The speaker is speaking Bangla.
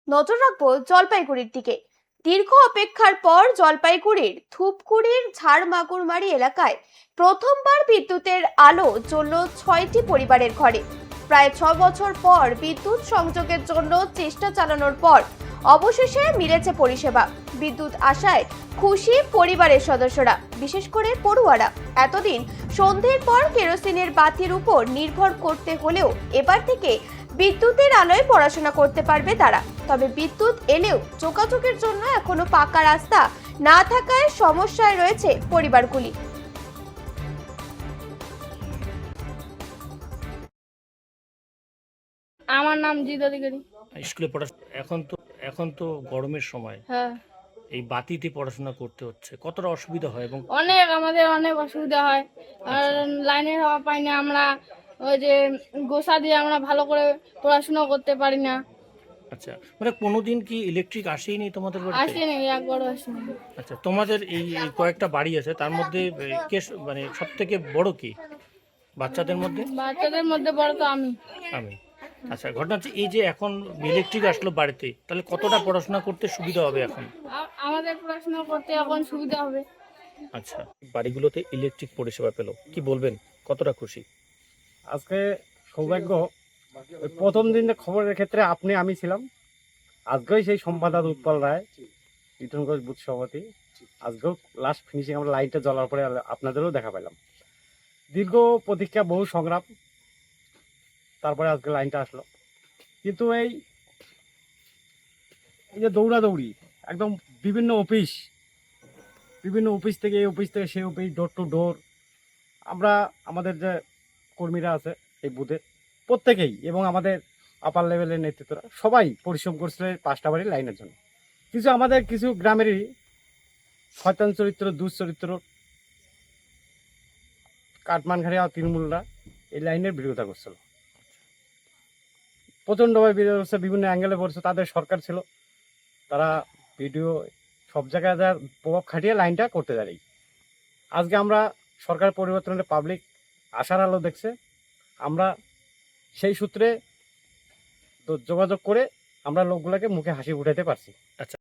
নজর রাখবো জলপাইগুড়ির দিকে। দীর্ঘ অপেক্ষার পর জলপাইগুড়ির ধূপগুড়ির ঝাড়মাগুরমারি এলাকায় প্রথমবার বিদ্যুতের আলো জ্বলল 6টি পরিবারের ঘরে। প্রায় 6 বছর পর বিদ্যুৎ সংযোগের জন্য চেষ্টা চালানোর পর অবশেষে মিলেছে পরিষেবা। বিদ্যুৎ আসায় খুশি পরিবারের সদস্যরা, বিশেষ করে পড়ুয়ারা। এতদিন সন্ধ্যের পর কেরোসিনের বাতির উপর নির্ভর করতে হলেও এবার থেকে বিদ্যুতের আলোয় পড়াশোনা করতে পারবে তারা। তবে বিদ্যুৎ এলেও যোগাযোগের জন্য এখনো পাকা রাস্তা না থাকায় সমস্যায় রয়েছে পরিবারগুলি। আমার নাম জিৎ অধিকারী। স্কুলে এখন তো গরমের সময়, হ্যাঁ, এই বাতিতে পড়াশোনা করতে হচ্ছে, কতটা অসুবিধা হয়? এবং আমাদের অনেক অসুবিধা হয়। আর লাইনের হাওয়া পাই না আমরা, ওই যে গোসা দিয়ে আমরা ভালো করে পড়াশোনা করতে পারি না। আচ্ছা, মানে কোনোদিন কি ইলেকট্রিক আসেনি তোমাদের বাড়িতে? আসেনি, একবারও আসেনি। আচ্ছা, তোমাদের এই কয়েকটা বাড়ি আছে, তার মধ্যে মানে সব থেকে বড় কি বাচ্চাদের মধ্যে? বাচ্চাদের মধ্যে বড় তো আমি। আমি। আচ্ছা, ঘটনা হচ্ছে এই যে এখন ইলেকট্রিক আসলো বাড়িতে, তাহলে কতটা পড়াশোনা করতে সুবিধা হবে এখন? আমাদের পড়াশোনা করতে এখন সুবিধা হবে। আচ্ছা, বাড়িগুলোতে ইলেকট্রিক পরিষেবা পেলো, কি বলবেন, কতটা খুশি? আজকে সৌভাগ্য, ওই প্রথম দিন খবরের ক্ষেত্রে আমি ছিলাম। আজকেই সেই সম্পাদক উৎপল রায়, ইটনগঞ্জ বুথ সভাপতি। আজকেও লাস্ট ফিনিশিং আমরা লাইটটা জ্বলার পরে আপনাদেরও দেখা পেলাম। দীর্ঘ প্রতীক্ষা, বহু সংগ্রাম, তারপরে আজকে লাইনটা আসলো। কিন্তু এই যে দৌড়াদৌড়ি, একদম বিভিন্ন অফিস থেকে এই অফিস থেকে সেই অফিস, ডোর টু ডোর, আমরা আমাদের যে কর্মীরা আছে এই বুথে প্রত্যেকেই, এবং আমাদের আপার লেভেলের নেতৃত্বরা সবাই পরিশ্রম করছিল 5টা বাড়ির লাইনের জন্য। আমাদের কিছু গ্রামেরই শয়তান চরিত্র, দুশ্চরিত্র, কাঠমানঘাড়িয়া তৃণমূলরা এই লাইনের বিরোধিতা করছিল, প্রচণ্ডভাবে বিরোধিতা করছে, বিভিন্ন অ্যাঙ্গেলে পড়ছে। তাদের সরকার ছিল, তারা ভিডিও সব জায়গায় যা প্রভাব খাটিয়ে লাইনটা করতে দাঁড়িয়ে। আজকে আমরা সরকার পরিবর্তনের পাবলিক আশার আলো দেখছে, আমরা সেই সূত্রে যোগাযোগ করে আমরা লোকগুলোকে মুখে হাসি ফুটাতে পারছি। আচ্ছা।